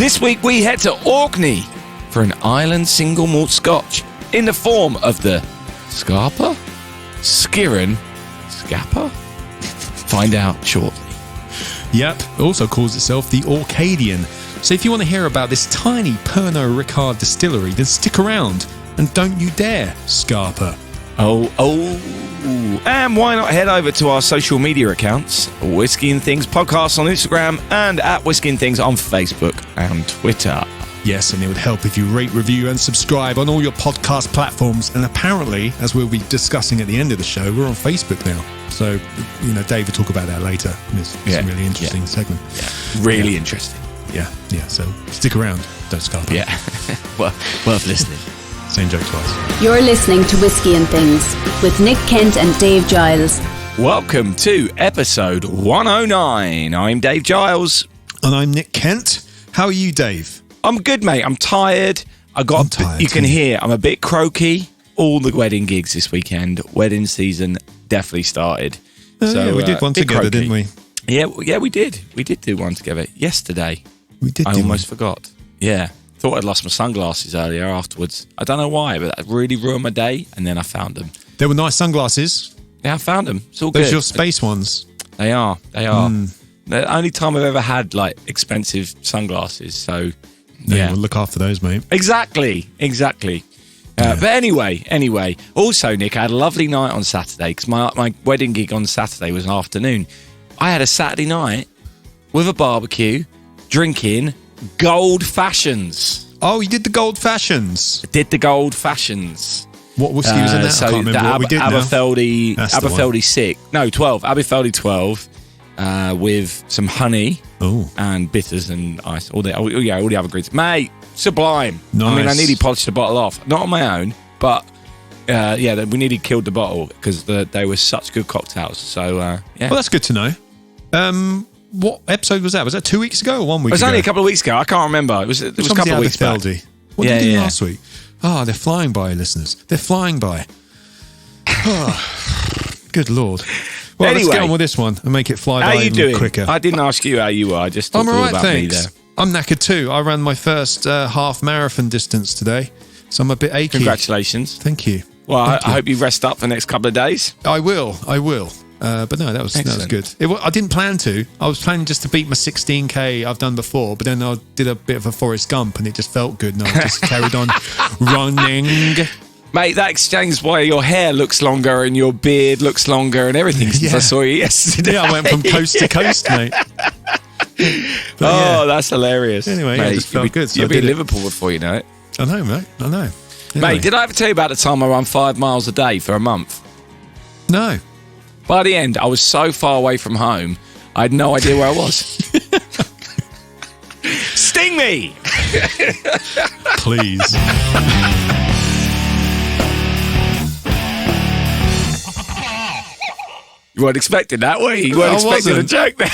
This week we head to Orkney for an Island Single Malt Scotch in the form of the Scapa? Skiren? Scapa? Find out shortly. Yep, it also calls itself the Orcadian. So if you want to hear about this tiny Pernod Ricard distillery, then stick around and don't you dare Scapa. Oh. And why not head over to our social media accounts, Whisky and Things podcast on Instagram and at Whisky and Things on Facebook and Twitter. Yes, and it would help if you rate, review and subscribe on all your podcast platforms. And apparently, as we'll be discussing at the end of the show, we're on Facebook now. So, Dave will talk about that later. It's a really interesting segment. Yeah, really interesting. Yeah, so stick around. Don't scarp. Yeah, worth listening. Same joke twice. You're listening to Whisky and Things with Nick Kent and Dave Giles. Welcome to episode 109. I'm Dave Giles. And I'm Nick Kent. How are you, Dave? I'm good, mate. I'm tired. I'm tired. You can hear I'm a bit croaky. All the wedding gigs this weekend. Wedding season definitely started. We did one together, didn't we? Yeah, we did. We did do one together yesterday. We did. I almost forgot. Yeah. Thought I'd lost my sunglasses earlier afterwards. I don't know why, but that really ruined my day. And then I found them. They were nice sunglasses. Yeah, I found them. It's all good. Those your space ones. They are. The only time I've ever had expensive sunglasses. So yeah, we'll look after those, mate. Exactly. But anyway. Also, Nick, I had a lovely night on Saturday because my wedding gig on Saturday was an afternoon. I had a Saturday night with a barbecue, drinking Gold Fashions. Oh, you did the Gold Fashions? I did the Gold Fashions. What whiskey was in that? So I can't remember what we did Aberfeldy 6. No, 12. Aberfeldy 12 with some honey and bitters and ice. All the other ingredients. Mate, sublime. Nice. I mean, I nearly polished the bottle off. Not on my own, but we nearly killed the bottle because they were such good cocktails. So, yeah. Well, that's good to know. What episode was that? Was that 2 weeks ago or 1 week ago? It was only a couple of weeks ago. I can't remember. It was a couple of weeks back. What did you do last week? They're flying by, listeners. They're flying by. Good Lord. Well, let's get on with this one and make it fly by even quicker. I didn't ask you how you were. I just talked all about me there. I'm knackered too. I ran my first half marathon distance today, so I'm a bit achy. Congratulations. Thank you. Well, I hope you rest up for the next couple of days. I will. But no, that was good. I didn't plan to. I was planning just to beat my 16K I've done before, but then I did a bit of a Forrest Gump and it just felt good and I just carried on running. Mate, that explains why your hair looks longer and your beard looks longer and everything since I saw you yesterday. Yeah, I went from coast to coast, mate. That's hilarious. Anyway, mate, it just felt good. So you'll be in Liverpool before you know it. I know, mate. I know. Anyway. Mate, did I ever tell you about the time I ran 5 miles a day for a month? No. By the end, I was so far away from home, I had no idea where I was. Sting me! Please. You weren't expecting that, were you? You weren't expecting a joke there.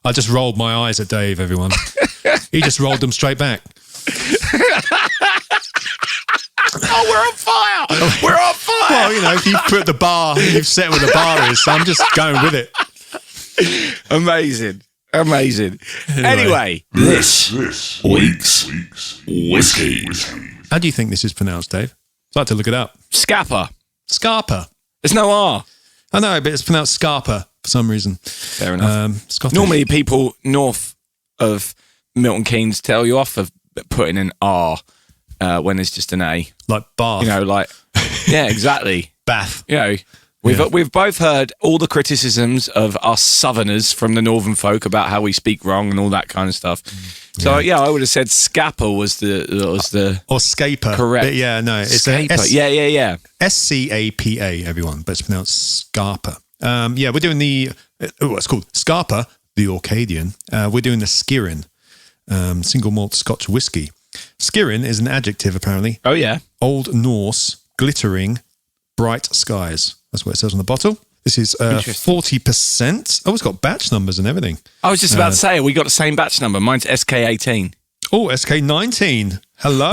I just rolled my eyes at Dave, everyone. He just rolled them straight back. Oh, we're on fire! We're on fire! Well, if you've put the bar, you've set where the bar is, so I'm just going with it. Amazing. Anyway, this week's whiskey. How do you think this is pronounced, Dave? I'd like to look it up. Scapa. There's no R. I know, but it's pronounced Scarpa for some reason. Fair enough. Normally, people north of Milton Keynes tell you off for putting an R when it's just an A. Like Bath. Yeah, exactly. Bath. We've both heard all the criticisms of us Southerners from the Northern folk about how we speak wrong and all that kind of stuff. So I would have said Scapa was the or Scapa. Correct. But it's Scapa. Yeah. SCAPA, everyone, but it's pronounced Scarpa. We're doing it's called Scapa, the Orcadian. We're doing the Skiren, single malt Scotch whiskey. Skiren is an adjective, apparently. Oh, yeah. Old Norse, glittering, bright skies. That's what it says on the bottle. This is 40%. Oh, it's got batch numbers and everything. I was just about to say, we got the same batch number. Mine's SK18. Oh, SK19. Hello.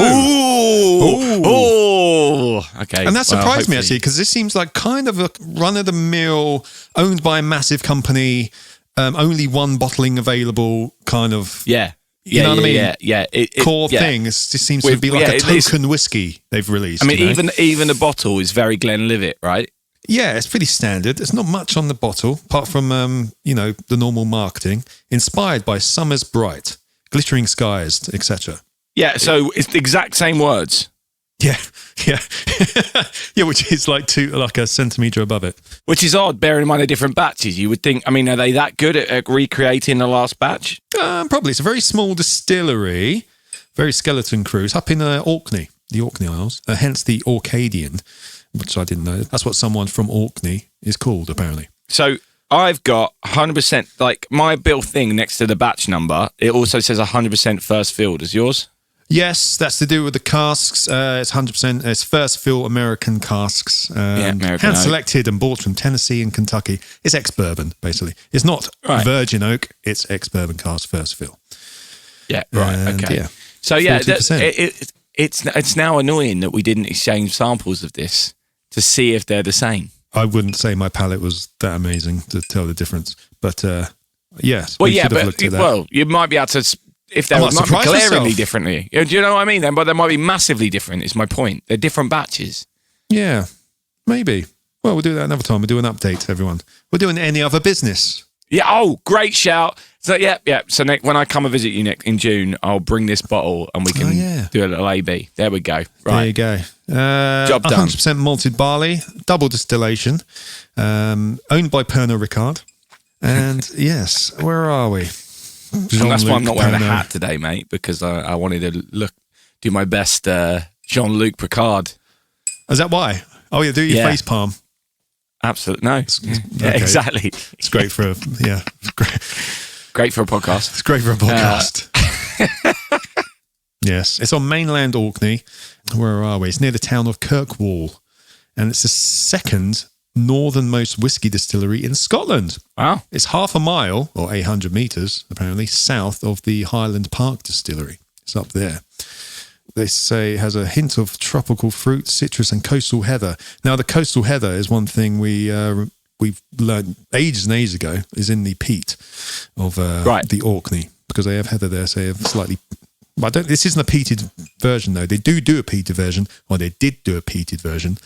Ooh. Okay. And that surprised me, actually, because this seems like kind of a run-of-the-mill, owned by a massive company, only one bottling available kind of... Yeah. You know what I mean? Yeah. Core thing. It just seems to be like a token whiskey they've released. I mean, even the bottle is very Glenlivet, right? Yeah, it's pretty standard. There's not much on the bottle, apart from, the normal marketing. Inspired by Summer's Bright, Glittering Skies, etc. Yeah, so it's the exact same words. Yeah. Yeah, which is like a centimetre above it. Which is odd, bearing in mind the different batches. You would think, I mean, are they that good at recreating the last batch? Probably. It's a very small distillery, very skeleton crew. It's up in Orkney, the Orkney Isles, hence the Orcadian, which I didn't know. That's what someone from Orkney is called, apparently. So I've got 100%, like my bill thing next to the batch number, it also says 100% first fill. Does yours? Yes, that's to do with the casks. It's 100%. It's first fill American casks. Hand selected and bought from Tennessee and Kentucky. It's ex-bourbon, basically. It's not virgin oak. It's ex-bourbon cask first fill. Yeah, right. And, okay. Yeah, so yeah, it's now annoying that we didn't exchange samples of this to see if they're the same. I wouldn't say my palate was that amazing to tell the difference, but yes, well, we should have looked at that. Well, you might be able to. If they were glaringly differently. Do you know what I mean then? But they might be massively different, is my point. They're different batches. Yeah, maybe. Well, we'll do that another time. We'll do an update, everyone. We're doing any other business. Yeah, oh, great shout. So, yeah. So, Nick, when I come and visit you, Nick, in June, I'll bring this bottle and we can do a little AB. There we go. Right. There you go. Job done. 100% malted barley, double distillation, owned by Pernod Ricard. And, yes, where are we? And that's why I'm not wearing a hat today, mate, because I wanted to do my best Jean-Luc Picard. Is that why? Oh, yeah, do your face palm. Absolutely. No. Yeah, exactly. It's great for great for a podcast. It's great for a podcast. Yes. It's on mainland Orkney. Where are we? It's near the town of Kirkwall. And it's the second northernmost whiskey distillery in Scotland. Wow. It's half a mile, or 800 metres, apparently, south of the Highland Park distillery. It's up there. They say it has a hint of tropical fruit, citrus, and coastal heather. Now, the coastal heather is one thing we've learned ages and ages ago, is in the peat of the Orkney, because they have heather there, so they have slightly... this isn't a peated version, though. They do a peated version, or they did do a peated version,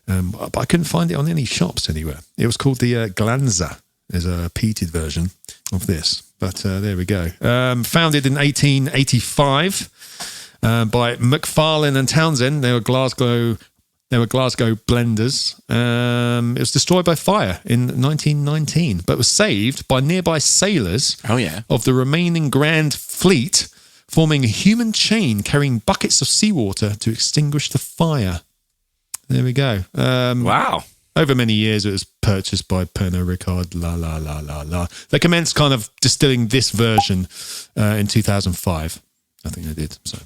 but I couldn't find it on any shops anywhere. It was called the Glanza, is a peated version of this. But there we go. Founded in 1885 by McFarlane and Townsend. They were Glasgow blenders. It was destroyed by fire in 1919, but was saved by nearby sailors of the remaining Grand Fleet, forming a human chain carrying buckets of seawater to extinguish the fire. There we go. Wow. Over many years, it was purchased by Pernod Ricard. They commenced kind of distilling this version in 2005. I think they did. So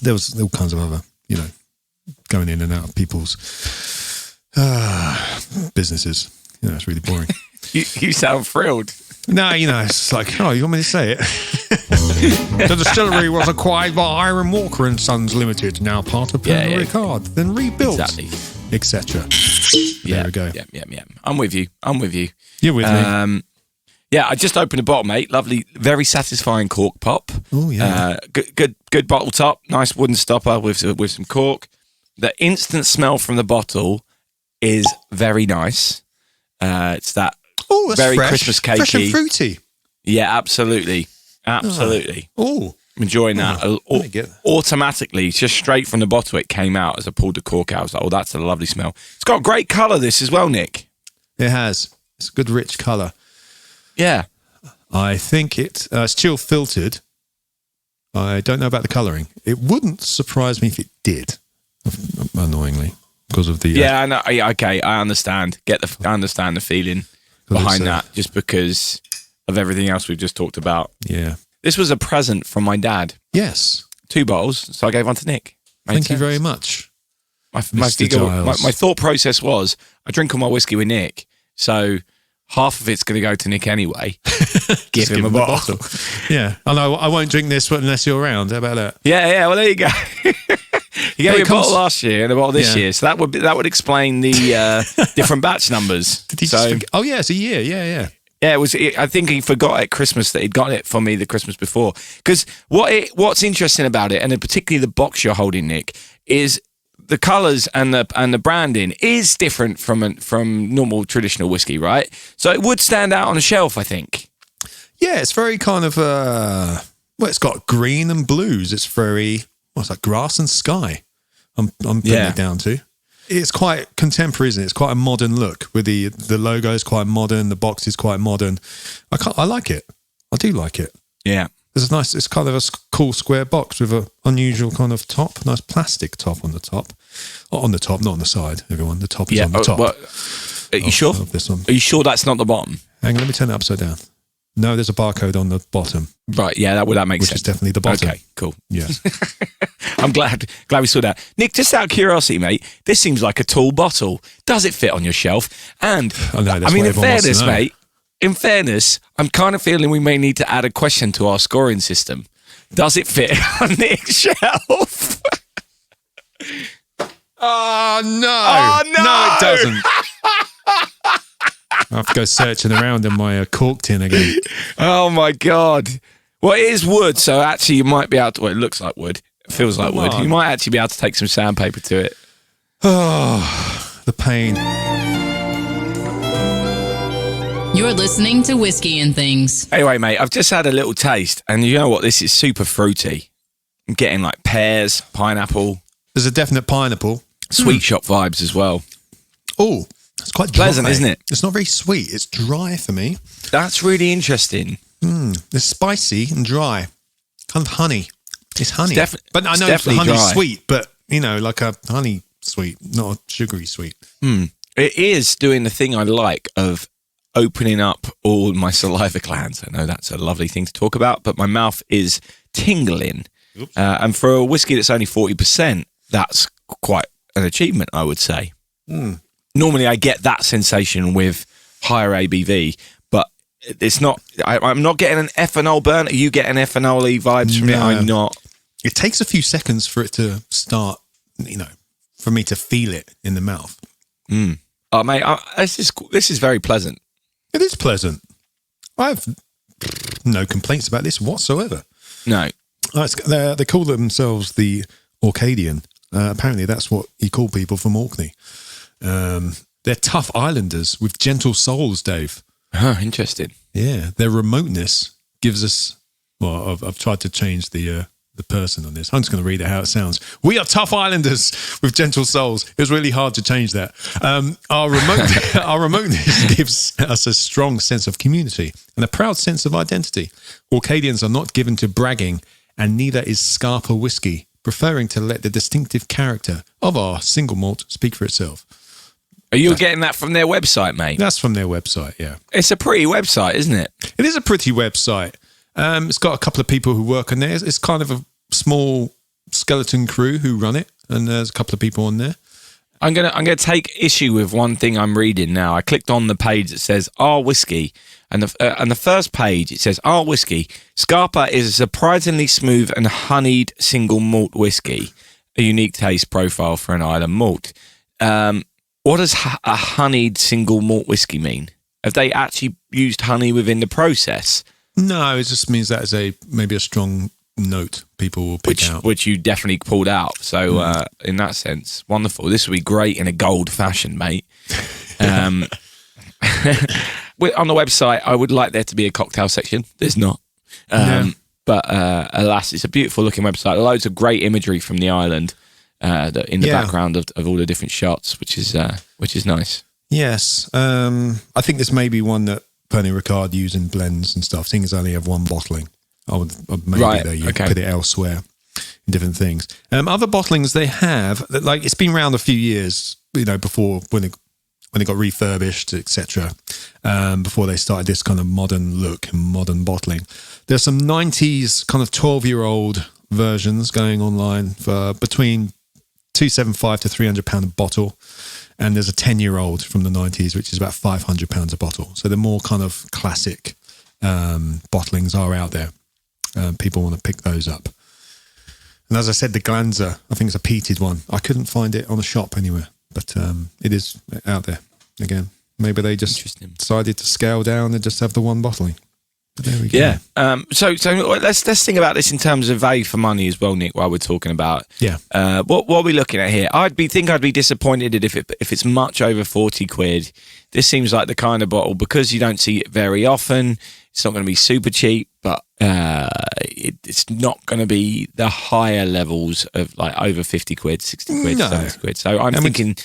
there was all kinds of other, going in and out of people's businesses. It's really boring. You sound thrilled. No, it's like, oh, you want me to say it? The distillery was acquired by Hiram Walker and Sons Limited, now part of Pernod Ricard, then rebuilt, etc. There we go. Yeah. I'm with you. You're with me. Yeah, I just opened a bottle, mate. Lovely, very satisfying cork pop. Oh yeah. Good bottle top. Nice wooden stopper with some cork. The instant smell from the bottle is very nice. It's that very fresh. Christmas cakey, fresh and fruity. Yeah, absolutely. Oh, I'm enjoying that. Automatically, just straight from the bottle, it came out as I pulled the cork out. I was like, oh, that's a lovely smell. It's got great colour, this as well, Nick. It has. It's a good, rich colour. Yeah. I think it's chill filtered. I don't know about the colouring. It wouldn't surprise me if it did, annoyingly, because of the... Yeah, I know. Okay, I understand. I understand the feeling behind that, just because of everything else we've just talked about. Yeah. This was a present from my dad. Yes. 2 bottles, so I gave one to Nick. Thank you very much. My thought process was, I drink all my whiskey with Nick, so half of it's going to go to Nick anyway. give him a bottle. Yeah. I know. I won't drink this unless you're around. How about that? Yeah. Well, there you go. You gave me a bottle last year and a bottle this year, so that would explain the different batch numbers. Did he just forget? Oh, yeah, it's a year. Yeah. Yeah, I think he forgot at Christmas that he'd got it for me the Christmas before. Because what's interesting about it, and particularly the box you're holding, Nick, is the colours and the branding is different from normal traditional whiskey, right? So it would stand out on a shelf, I think. Yeah, it's very kind of it's got green and blues. It's very what's that? Grass and sky. I'm putting it down to. It's quite contemporary, isn't it? It's quite a modern look with the logo is quite modern. The box is quite modern. I like it. I do like it. Yeah. It's nice. It's kind of a cool square box with an unusual kind of top. Nice plastic top on the top. On the top, not on the side. Everyone, the top is on the top. Are you sure? Of this one. Are you sure that's not the bottom? Hang on, let me turn it upside down. No, there's a barcode on the bottom. Right, yeah, that makes sense. Which is definitely the bottom. Okay, cool. Yes. I'm glad we saw that. Nick, just out of curiosity, mate, this seems like a tall bottle. Does it fit on your shelf? And, in fairness, mate, in fairness, I'm kind of feeling we may need to add a question to our scoring system. Does it fit on Nick's shelf? Oh, no. Oh, no. No, it doesn't. I have to go searching around in my cork tin again. Oh, my God. Well, it is wood, so actually you might be able to... Well, it looks like wood. It feels like wood. You might actually be able to take some sandpaper to it. Oh, the pain. You're listening to Whisky and Things. Anyway, mate, I've just had a little taste, and you know what? This is super fruity. I'm getting like pears, pineapple. There's a definite pineapple. Sweet shop vibes as well. Oh, it's quite dry. Pleasant, isn't it? It's not very sweet. It's dry for me. That's really interesting. It's spicy and dry. Kind of honey. It's honey. But I know definitely honey's dry. sweet, but, like a honey sweet, not a sugary sweet. It is doing the thing I like of opening up all my saliva glands. I know that's a lovely thing to talk about, but my mouth is tingling. And for a whiskey that's only 40%, that's quite an achievement, I would say. Normally I get that sensation with higher ABV, but it's not. I'm not getting an ethanol burn. Are you getting ethanol-y vibes from it? I'm not. It takes a few seconds for it to start, for me to feel it in the mouth. Oh, mate, this is very pleasant. It is pleasant. I have no complaints about this whatsoever. No. They call themselves the Orcadian. Apparently that's what you call people from Orkney. They're tough islanders with gentle souls, Dave. Interesting. Yeah, their remoteness gives us... Well, I've tried to change the person on this. I'm just going to read it how it sounds. We are tough islanders with gentle souls. It was really hard to change that. Our remoteness gives us a strong sense of community and a proud sense of identity. Orcadians are not given to bragging, and neither is Scapa Whiskey, preferring to let the distinctive character of our single malt speak for itself. Are you getting that from their website, mate? That's from their website, yeah. It's a pretty website, isn't it? It is a pretty website. It's got a couple of people who work on there. It's kind of a small skeleton crew who run it, and there's a couple of people on there. I'm gonna take issue with one thing I'm reading now. I clicked on the page that says "Our Whiskey," and the first page it says "Our Whiskey." Scapa is a surprisingly smooth and honeyed single malt whiskey, a unique taste profile for an island malt. What does a honeyed single malt whiskey mean? Have they actually used honey within the process? No, it just means that is maybe a strong note people will pick out. Which you definitely pulled out. So in that sense, wonderful. This would be great in a gold fashion, mate. On the website, I would like there to be a cocktail section. There's not. But alas, it's a beautiful looking website. Loads of great imagery from the island in the background of all the different shots, which is nice. Yes. I think this may be one that Pernod Ricard use in blends and stuff. Things only have one bottling. You put it elsewhere in different things. Other bottlings they have, like it's been around a few years, before when it got refurbished, etc. Before they started this kind of modern look and modern bottling. There's some 90s kind of 12-year-old versions going online for between £275 to £300 a bottle. And there's a 10-year-old from the 90s, which is about £500 a bottle. So the more kind of classic bottlings are out there. People want to pick those up. And as I said, the Glanzer, I think it's a peated one. I couldn't find it on the shop anywhere, but it is out there again. Maybe they just decided to scale down and just have the one bottling. But there we go. Yeah. So let's think about this in terms of value for money as well, Nick. While we're talking about what are we looking at here? I'd be disappointed if it's much over 40 quid. This seems like the kind of bottle, because you don't see it very often. It's not going to be super cheap, but it's not going to be the higher levels of like over 50 quid, 60 quid, 70 quid. So I'm thinking,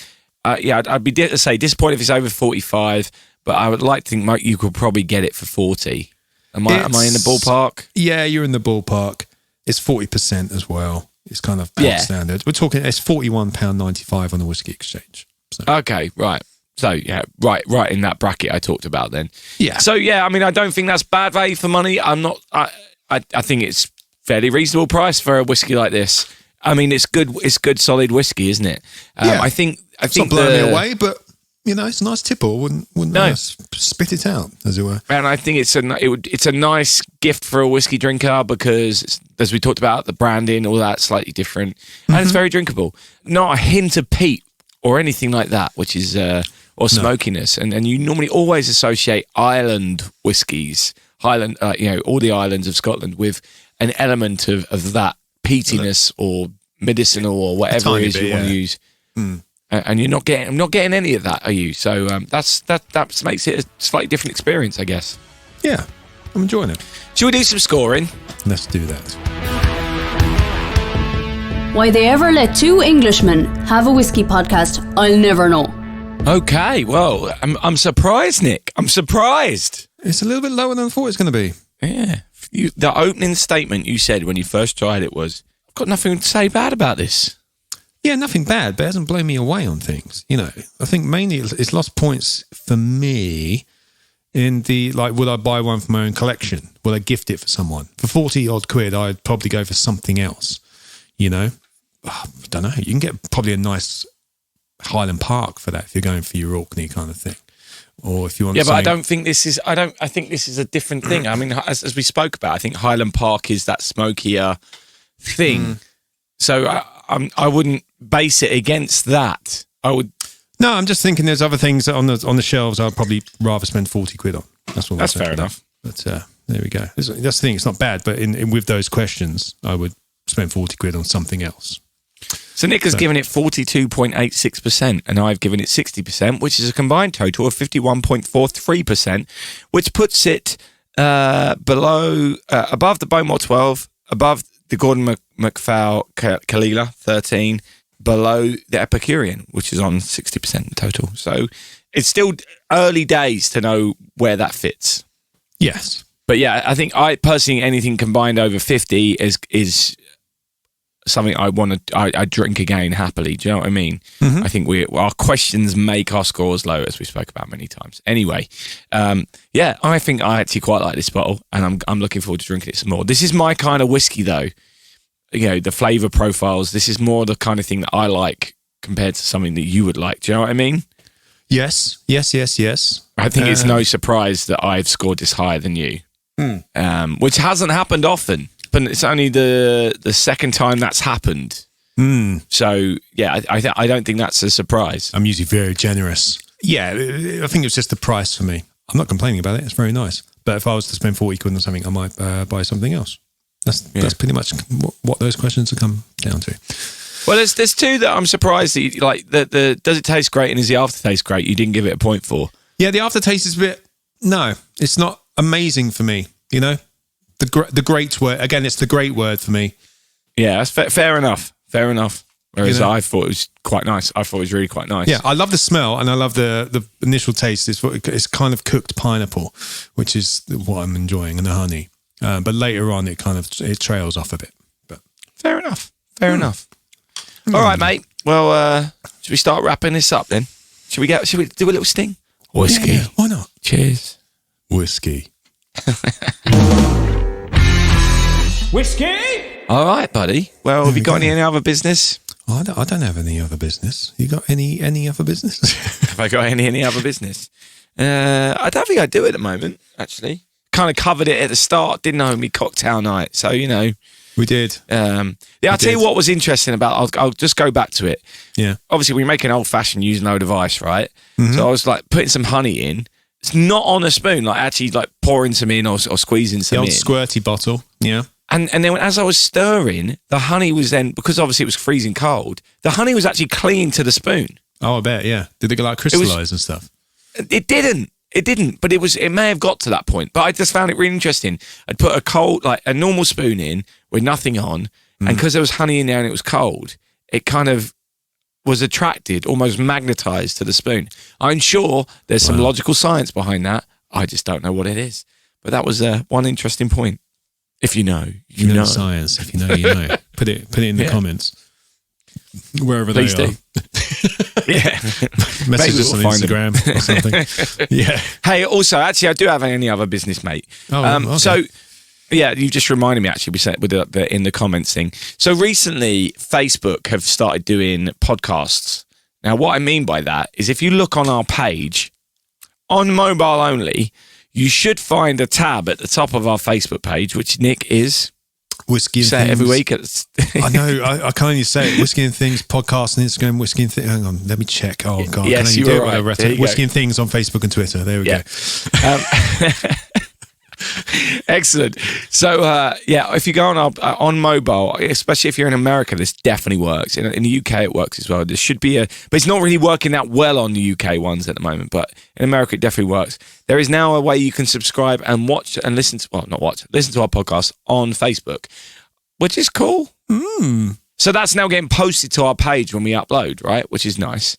I'd be disappointed if it's over 45, but I would like to think you could probably get it for 40. Am I in the ballpark? Yeah, you're in the ballpark. It's 40% as well. It's kind of standard. We're talking, it's £41.95 on the Whisky Exchange. So. Okay, right. So, right in that bracket I talked about then. Yeah. So, I mean, I don't think that's bad value for money. I think it's fairly reasonable price for a whiskey like this. I mean, it's good solid whiskey, isn't it? I think it's not blowing me away, but, it's a nice tipple. Wouldn't spit it out, as it were. And I think it's a nice gift for a whiskey drinker because, as we talked about, the branding, all that, slightly different. And it's very drinkable. Not a hint of peat or anything like that, which is... or smokiness, and you normally always associate island whiskies, Highland, all the islands of Scotland, with an element of that peatiness or medicinal or whatever it is you want to use. And I'm not getting any of that, are you? So that makes it a slightly different experience, I guess. Yeah, I'm enjoying it. Should we do some scoring? Let's do that. Why they ever let two Englishmen have a whiskey podcast, I'll never know. Okay, well, I'm surprised, Nick. I'm surprised. It's a little bit lower than I thought it was going to be. Yeah. The opening statement you said when you first tried it was, I've got nothing to say bad about this. Yeah, nothing bad, but it hasn't blown me away on things. I think mainly it's lost points for me in the, would I buy one for my own collection? Would I gift it for someone? For 40 odd quid, I'd probably go for something else. I don't know. You can get probably a nice Highland Park for that if you're going for your Orkney kind of thing, or if you want. Yeah, but I don't think this is. I think this is a different thing. I mean, as we spoke about, I think Highland Park is that smokier thing. So I wouldn't base it against that. I would. No, I'm just thinking there's other things on the shelves I'd probably rather spend 40 quid on. That's fair enough. But there we go. That's the thing. It's not bad, but in with those questions, I would spend 40 quid on something else. So Nick has given it 42.86%, and I've given it 60%, which is a combined total of 51.43%, which puts it above the Beaumont 12, above the Gordon MacPhail Kalila 13, below the Epicurean, which is on 60% in total. So it's still early days to know where that fits. Yes. But yeah, I think anything combined over 50 is something I drink again happily. Do you know what I mean? I think our questions make our scores low, as we spoke about many times. Anyway, I think I actually quite like this bottle, and I'm looking forward to drinking it some more. This is my kind of whiskey, though. The flavour profiles. This is more the kind of thing that I like compared to something that you would like. Do you know what I mean? Yes. I think it's no surprise that I've scored this higher than you, which hasn't happened often. But it's only the second time that's happened. So, yeah, I don't think that's a surprise. I'm usually very generous. Yeah, I think it's just the price for me. I'm not complaining about it. It's very nice. But if I was to spend 40 quid on something, I might buy something else. That's pretty much what those questions have come down to. Well, there's two that I'm surprised that you, like. The does it taste great and is the aftertaste great? You didn't give it a point for. Yeah, the aftertaste is a bit. No, it's not amazing for me. The great word again. It's the great word for me. Yeah, that's fair enough. Fair enough. Whereas I thought it was quite nice. I thought it was really quite nice. Yeah, I love the smell and I love the initial taste. It's kind of cooked pineapple, which is what I'm enjoying, and the honey. But later on, it trails off a bit. But fair enough. Fair enough. All right, mate. Well, should we start wrapping this up then? Should we do a little sting? Whiskey. Yeah, why not? Cheers. Whiskey. Whiskey. All right, buddy. Well, have you got any other business? I don't have any other business. You got any other business? Have I got any other business? I don't think I do at the moment, actually. Kind of covered it at the start, didn't I? Me cocktail night. So, We did. I'll tell you what was interesting about. I'll just go back to it. Yeah. Obviously, we make an old fashioned using a load of ice, right? So I was like putting some honey in. It's not on a spoon, like actually like pouring some in or squeezing some in. The old squirty bottle. Yeah. And then as I was stirring, the honey was then, because obviously it was freezing cold, the honey was actually clinging to the spoon. Oh, I bet. Yeah. Did it get like crystallized and stuff? It didn't. It didn't, but it may have got to that point. But I just found it really interesting. I'd put a normal spoon in with nothing on, and because there was honey in there and it was cold, it kind of was attracted, almost magnetized to the spoon. I'm sure there's some logical science behind that. I just don't know what it is. But that was one interesting point. If you know, you know. Science. If you know, you know. Put it in the comments. Wherever Please they are. do. Yeah. Message us on Instagram or something. Yeah. Hey, also, actually, I do have any other business, mate. Okay. So, yeah, you just reminded me, actually, we said with the in the comments thing. So recently, Facebook have started doing podcasts. Now, what I mean by that is if you look on our page, on mobile only, you should find a tab at the top of our Facebook page, which, Nick, is... Whiskey and say Things. It every week. I know. I can't even say it. Whiskey and Things podcast on Instagram. Whiskey and Things. Hang on. Let me check. Oh, God. Yes, you were right. Whiskey and Things on Facebook and Twitter. There we go. Excellent. So, if you go on mobile, especially if you're in America, this definitely works. In the UK, it works as well. There should be but it's not really working that well on the UK ones at the moment. But in America, it definitely works. There is now a way you can subscribe and watch and listen to, listen to our podcast on Facebook, which is cool. So that's now getting posted to our page when we upload, right? Which is nice.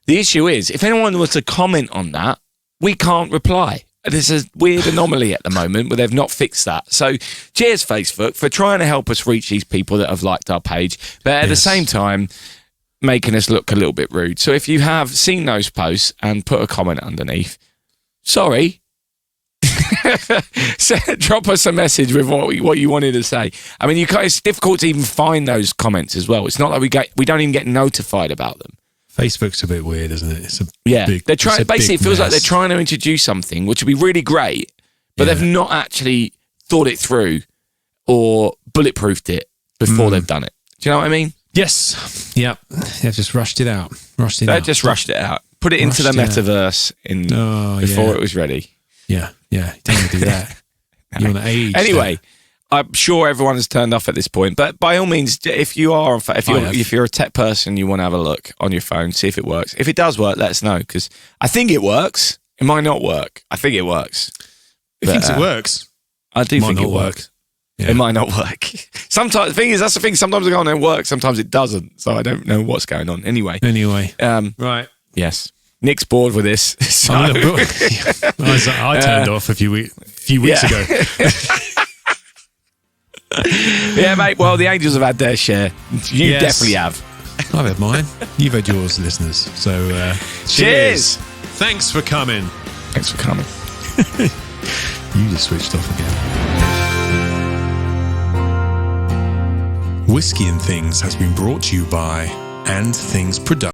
The issue is, if anyone was to comment on that, we can't reply. There's a weird anomaly at the moment where they've not fixed that. So cheers, Facebook, for trying to help us reach these people that have liked our page, but at the same time, making us look a little bit rude. So if you have seen those posts and put a comment underneath, sorry. Drop us a message with what you wanted to say. I mean, it's difficult to even find those comments as well. It's not like we don't even get notified about them. Facebook's a bit weird, isn't it? It's they're trying. Basically, it feels like they're trying to introduce something, which would be really great, but they've not actually thought it through or bulletproofed it before they've done it. Do you know what I mean? Yes. Yep. They've just rushed it out. Rushed it out. Put it into the metaverse before it was ready. Yeah. Yeah. You don't want to do that. You want to age. Anyway. I'm sure everyone has turned off at this point, but by all means, if you're a tech person, you want to have a look on your phone, see if it works. If it does work, let us know, because I think it works. It might not work. I think it works. It thinks it works. I do think it works. Yeah. It might not work. Sometimes that's the thing. Sometimes it goes on and works. Sometimes it doesn't. So I don't know what's going on. Anyway. Right. Yes. Nick's bored with this. So. I turned off a few weeks ago. Yeah, mate. Well, the Angels have had their share. You definitely have. I've had mine. You've had yours, listeners. So, cheers. Thanks for coming. You just switched off again. Whiskey and Things has been brought to you by And Things Production.